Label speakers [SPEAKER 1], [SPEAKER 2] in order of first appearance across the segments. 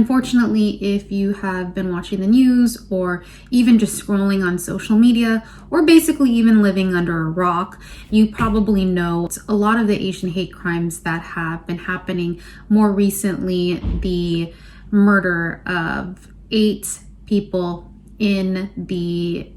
[SPEAKER 1] Unfortunately, if you have been watching the news or even just scrolling on social media or basically even living under a rock, you probably know a lot of the Asian hate crimes that have been happening. More recently, the murder of 8 people in the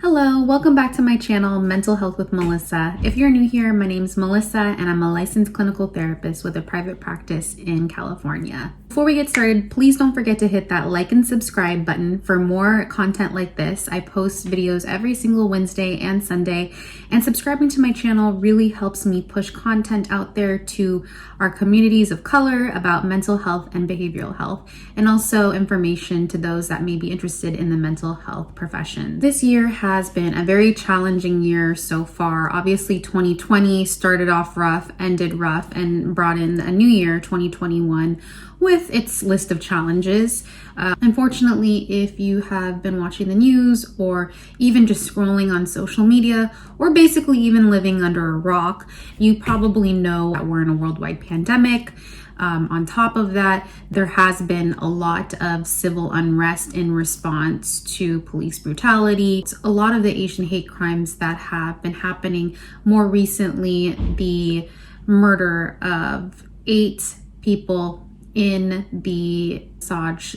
[SPEAKER 1] Hello, welcome back to my channel, Mental Health with Melissa. If you're new here, my name's Melissa and I'm a licensed clinical therapist with a private practice in California. Before we get started, please don't forget to hit that like and subscribe button for more content like this. I post videos every single Wednesday and Sunday, and subscribing to my channel really helps me push content out there to our communities of color about mental health and behavioral health, and also information to those that may be interested in the mental health profession. This year has been a very challenging year so far. Obviously, 2020 started off rough, ended rough, and brought in a new year, 2021, with its list of challenges. Unfortunately, if you have been watching the news or even just scrolling on social media or basically even living under a rock, you probably know that we're in a worldwide pandemic. On top of that, there has been a lot of civil unrest in response to police brutality. A lot of the Asian hate crimes that have been happening. More recently, the murder of 8 people in the massage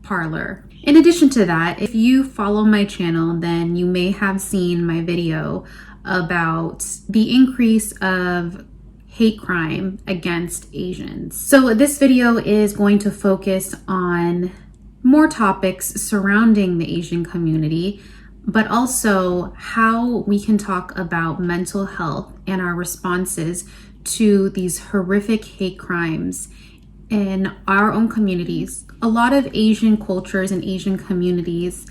[SPEAKER 1] parlor. In addition to that, if you follow my channel, then you may have seen my video about the increase of hate crime against Asians. So this video is going to focus on more topics surrounding the Asian community, but also how we can talk about mental health and our responses to these horrific hate crimes in our own communities. A lot of Asian cultures and Asian communities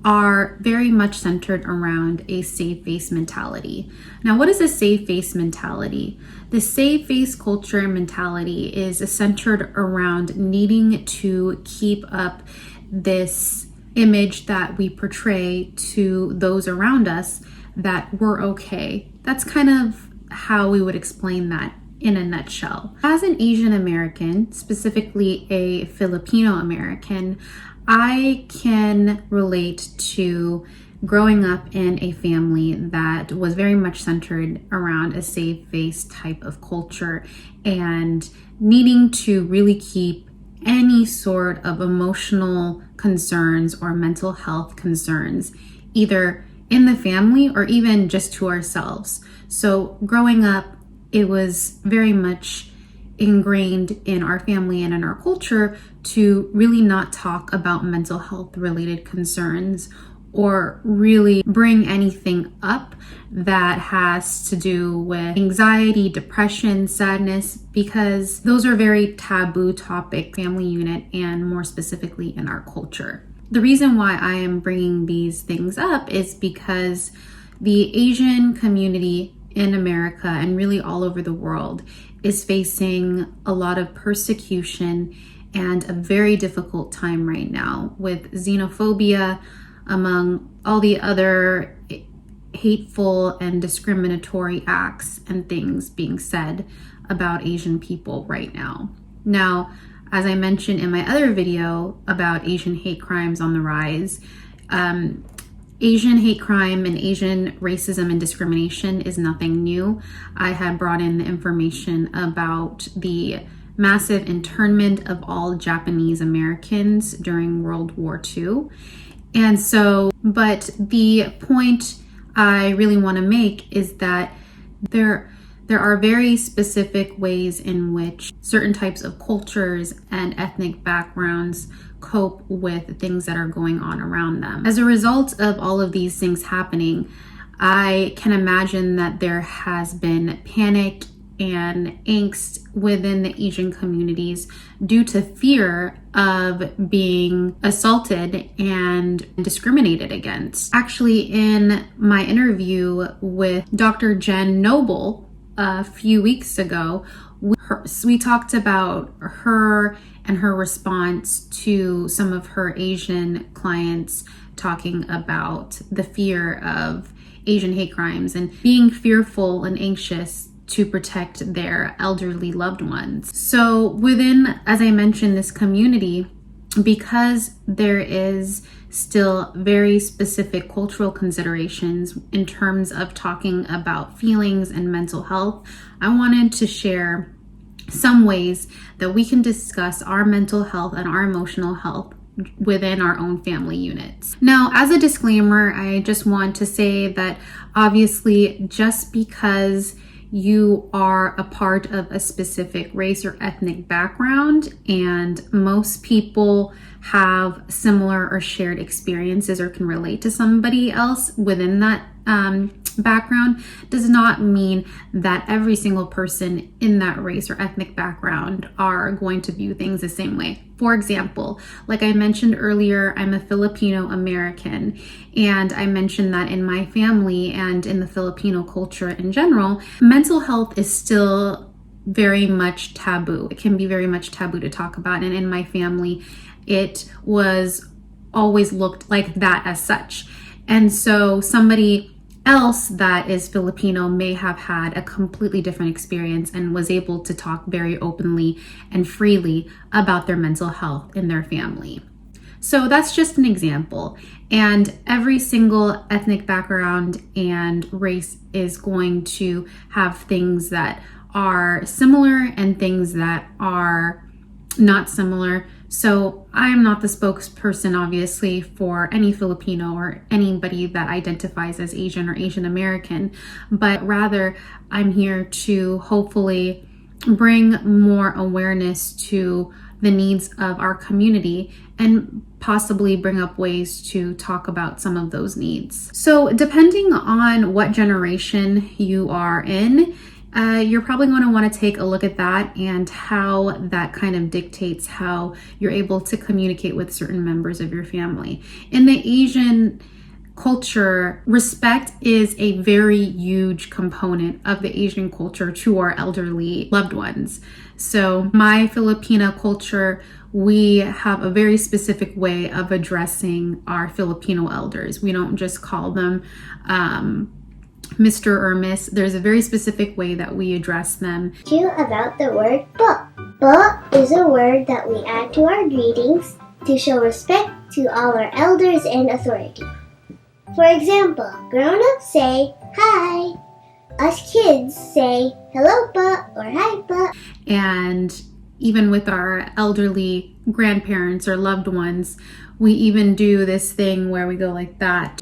[SPEAKER 1] are very much centered around a safe face mentality. Now, what is a safe face mentality? The safe face culture and mentality is centered around needing to keep up this image that we portray to those around us that we're okay. That's kind of how we would explain that in a nutshell. As an Asian American, specifically a Filipino American, I can relate to growing up in a family that was very much centered around a safe face type of culture and needing to really keep any sort of emotional concerns or mental health concerns either in the family or even just to ourselves. So growing up, it was very much ingrained in our family and in our culture to really not talk about mental health related concerns or really bring anything up that has to do with anxiety, depression, sadness, because those are very taboo topic, family unit, and more specifically in our culture. The reason why I am bringing these things up is because the Asian community in America and really all over the world is facing a lot of persecution and a very difficult time right now with xenophobia, among all the other hateful and discriminatory acts and things being said about Asian people right now. Now, as I mentioned in my other video about Asian hate crimes on the rise, Asian hate crime and Asian racism and discrimination is nothing new. I had brought in the information about the massive internment of all Japanese Americans during World War II. And so, but the point I really want to make is that there are very specific ways in which certain types of cultures and ethnic backgrounds cope with things that are going on around them. As a result of all of these things happening, I can imagine that there has been panic and angst within the Asian communities due to fear of being assaulted and discriminated against. Actually, in my interview with Dr. Jen Noble a few weeks ago, we talked about her and her response to some of her Asian clients talking about the fear of Asian hate crimes and being fearful and anxious to protect their elderly loved ones. So within, as I mentioned, this community, because there is still very specific cultural considerations in terms of talking about feelings and mental health, I wanted to share some ways that we can discuss our mental health and our emotional health within our own family units. Now, as a disclaimer, I just want to say that obviously just because you are a part of a specific race or ethnic background, and most people have similar or shared experiences or can relate to somebody else within that background, does not mean that every single person in that race or ethnic background are going to view things the same way. For example, like I mentioned earlier, I'm a Filipino American, and I mentioned that in my family and in the Filipino culture in general, mental health is still very much taboo. It can be very much taboo to talk about, and in my family, it was always looked like that as such. And so somebody else that is Filipino may have had a completely different experience and was able to talk very openly and freely about their mental health in their family. So that's just an example. And every single ethnic background and race is going to have things that are similar and things that are not similar. So I'm not the spokesperson, obviously, for any Filipino or anybody that identifies as Asian or Asian American, but rather I'm here to hopefully bring more awareness to the needs of our community and possibly bring up ways to talk about some of those needs. So depending on what generation you are in, you're probably going to want to take a look at that and how that kind of dictates how you're able to communicate with certain members of your family. In the Asian culture, respect is a very huge component of the Asian culture to our elderly loved ones. So my Filipino culture, we have a very specific way of addressing our Filipino elders. We don't just call them Mr. or Miss. There's a very specific way that we address them.
[SPEAKER 2] About the word po. Po is a word that we add to our greetings to show respect to all our elders and authority. For example, grown-ups say hi. Us kids say hello po or hi po.
[SPEAKER 1] And even with our elderly grandparents or loved ones, we even do this thing where we go like that.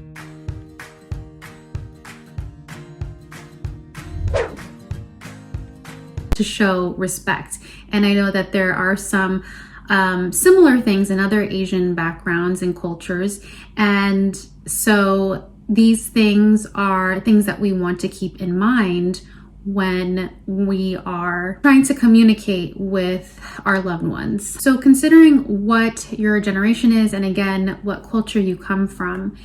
[SPEAKER 1] To show respect. And I know that there are some similar things in other Asian backgrounds and cultures. And so these things are things that we want to keep in mind when we are trying to communicate with our loved ones. So considering what your generation is, and again, what culture you come from,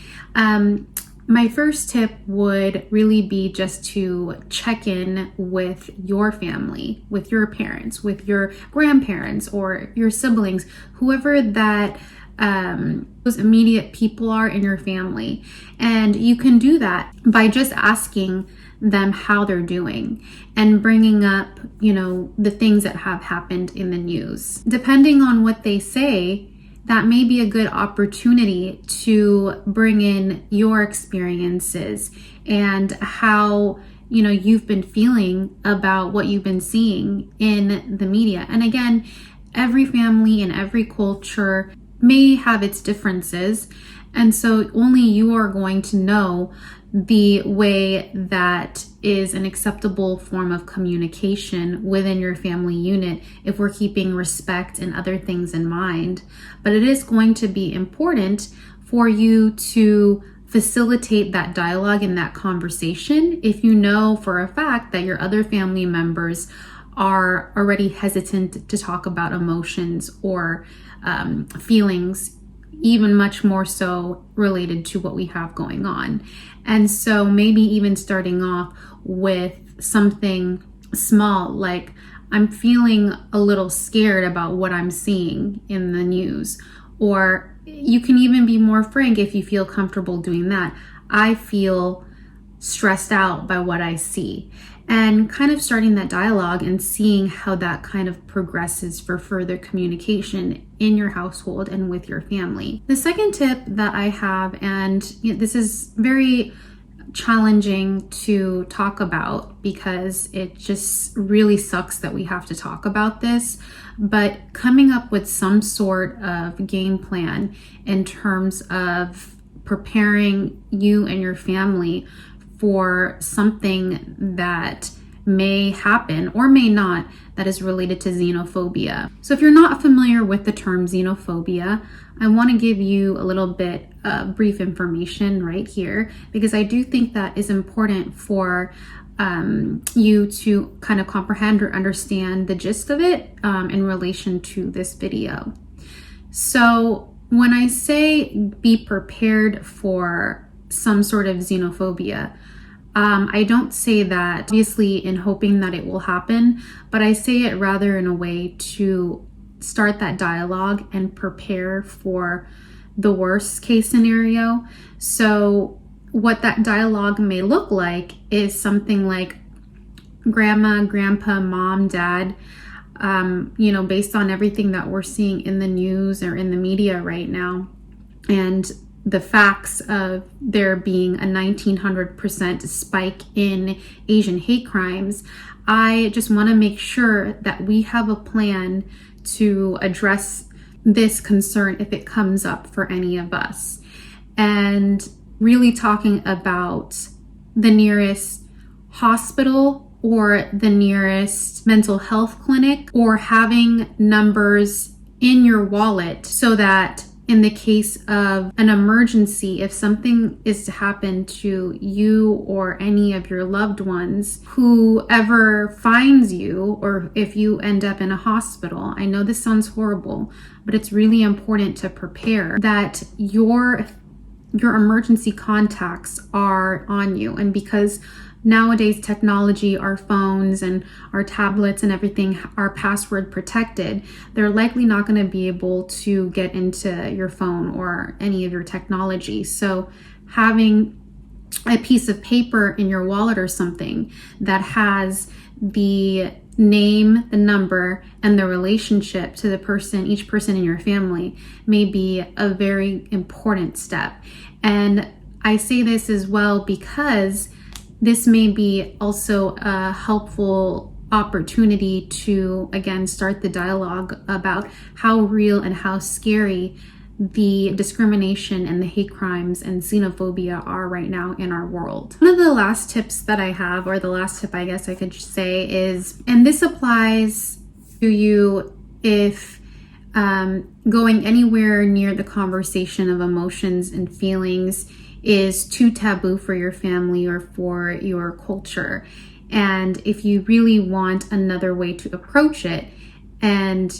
[SPEAKER 1] my first tip would really be just to check in with your family, with your parents, with your grandparents or your siblings, whoever that those immediate people are in your family. And you can do that by just asking them how they're doing and bringing up, the things that have happened in the news. Depending on what they say, that may be a good opportunity to bring in your experiences and how, you've been feeling about what you've been seeing in the media. And again, every family and every culture may have its differences. And so only you are going to know the way that is an acceptable form of communication within your family unit if we're keeping respect and other things in mind. But it is going to be important for you to facilitate that dialogue and that conversation if you know for a fact that your other family members are already hesitant to talk about emotions or feelings, even much more so related to what we have going on. And so maybe even starting off with something small, like I'm feeling a little scared about what I'm seeing in the news. Or you can even be more frank if you feel comfortable doing that. I feel stressed out by what I see, and kind of starting that dialogue and seeing how that kind of progresses for further communication in your household and with your family. The second tip that I have, and this is very challenging to talk about because it just really sucks that we have to talk about this, but coming up with some sort of game plan in terms of preparing you and your family for something that may happen or may not that is related to xenophobia. So if you're not familiar with the term xenophobia, I want to give you a little bit of brief information right here, because I do think that is important for you to kind of comprehend or understand the gist of it in relation to this video. So when I say be prepared for some sort of xenophobia, I don't say that obviously in hoping that it will happen, but I say it rather in a way to start that dialogue and prepare for the worst case scenario. So what that dialogue may look like is something like, grandma, grandpa, mom, dad, based on everything that we're seeing in the news or in the media right now, and the facts of there being a 1900% spike in Asian hate crimes, I just want to make sure that we have a plan to address this concern if it comes up for any of us. And really talking about the nearest hospital or the nearest mental health clinic, or having numbers in your wallet so that in the case of an emergency, if something is to happen to you or any of your loved ones, whoever finds you, or if you end up in a hospital, I know this sounds horrible, but it's really important to prepare that your emergency contacts are on you. And because nowadays technology, our phones and our tablets and everything are password protected, they're likely not going to be able to get into your phone or any of your technology. So having a piece of paper in your wallet or something that has the name, the number, and the relationship to the person, each person in your family, may be a very important step. And I say this as well because this may be also a helpful opportunity to, again, start the dialogue about how real and how scary the discrimination and the hate crimes and xenophobia are right now in our world. One of the last tips that I have, or the last tip I guess I could say is, and this applies to you if going anywhere near the conversation of emotions and feelings is too taboo for your family or for your culture. And if you really want another way to approach it, and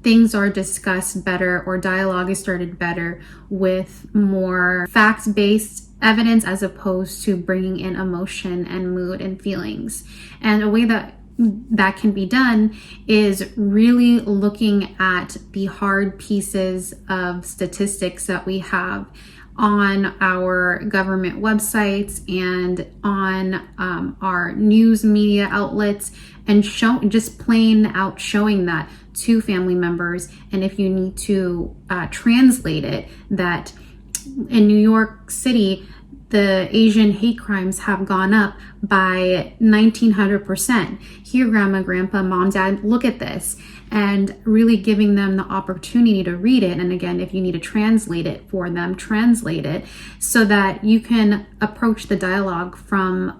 [SPEAKER 1] things are discussed better or dialogue is started better with more facts-based evidence as opposed to bringing in emotion and mood and feelings. And a way that can be done is really looking at the hard pieces of statistics that we have on our government websites and on our news media outlets, and just plain out showing that to family members. And if you need to translate it, that in New York City, the Asian hate crimes have gone up by 1900%. Here, grandma, grandpa, mom, dad, look at this. And really giving them the opportunity to read it. And again, if you need to translate it for them, translate it so that you can approach the dialogue from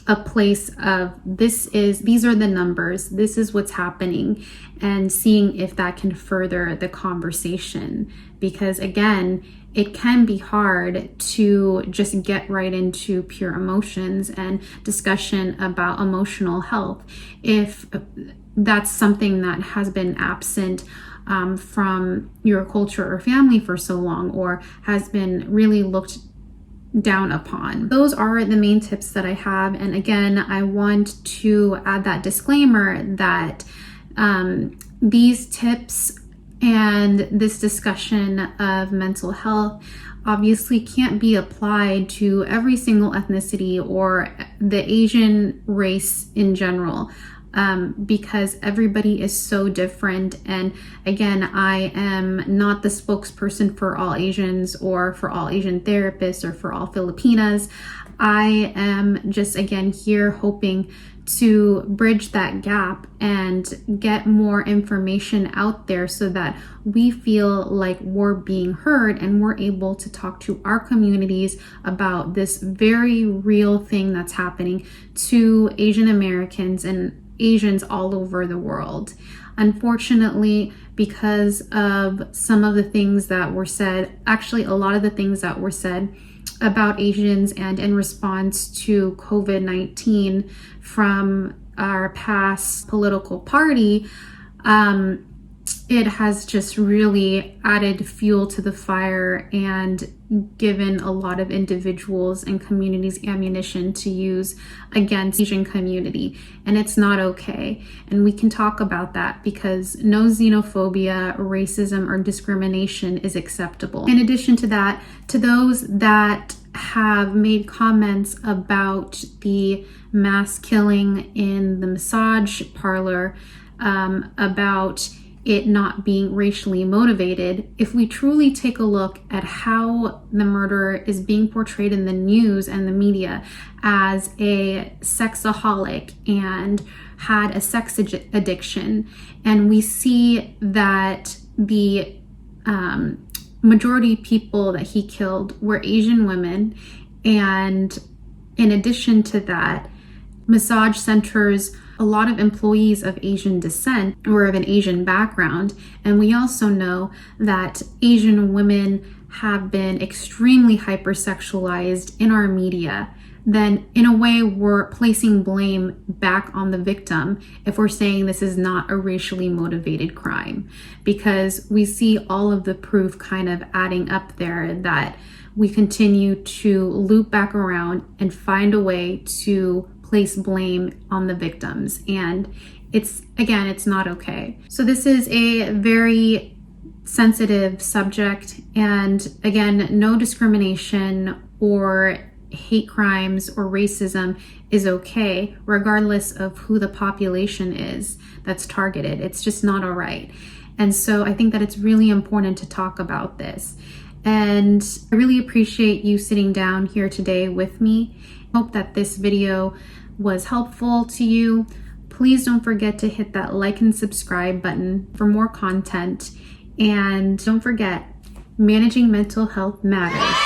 [SPEAKER 1] a place of these are the numbers, this is what's happening, and seeing if that can further the conversation. Because again, it can be hard to just get right into pure emotions and discussion about emotional health if that's something that has been absent from your culture or family for so long, or has been really looked down upon. Those are the main tips that I have. And again, I want to add that disclaimer that these tips and this discussion of mental health obviously can't be applied to every single ethnicity or the Asian race in general. Because everybody is so different. And again, I am not the spokesperson for all Asians or for all Asian therapists or for all Filipinas. I am just, again, here hoping to bridge that gap and get more information out there so that we feel like we're being heard and we're able to talk to our communities about this very real thing that's happening to Asian Americans and Asians all over the world. Unfortunately, because of some of the things that were said, actually a lot of the things that were said about Asians and in response to COVID-19 from our past political party, it has just really added fuel to the fire and given a lot of individuals and communities ammunition to use against Asian community. And it's not okay. And we can talk about that because no xenophobia, racism, or discrimination is acceptable. In addition to that, to those that have made comments about the mass killing in the massage parlor, about it not being racially motivated, if we truly take a look at how the murderer is being portrayed in the news and the media as a sexaholic and had a sex addiction, and we see that the majority of people that he killed were Asian women, and in addition to that, massage centers, a lot of employees of Asian descent or of an Asian background. And we also know that Asian women have been extremely hypersexualized in our media. Then in a way, we're placing blame back on the victim if we're saying this is not a racially motivated crime, because we see all of the proof kind of adding up there that we continue to loop back around and find a way to place blame on the victims. And it's not okay. So this is a very sensitive subject. And again, no discrimination or hate crimes or racism is okay, regardless of who the population is that's targeted. It's just not all right. And so I think that it's really important to talk about this. And I really appreciate you sitting down here today with me. I hope that this video was helpful to you. Please don't forget to hit that like and subscribe button for more content. And don't forget, managing mental health matters.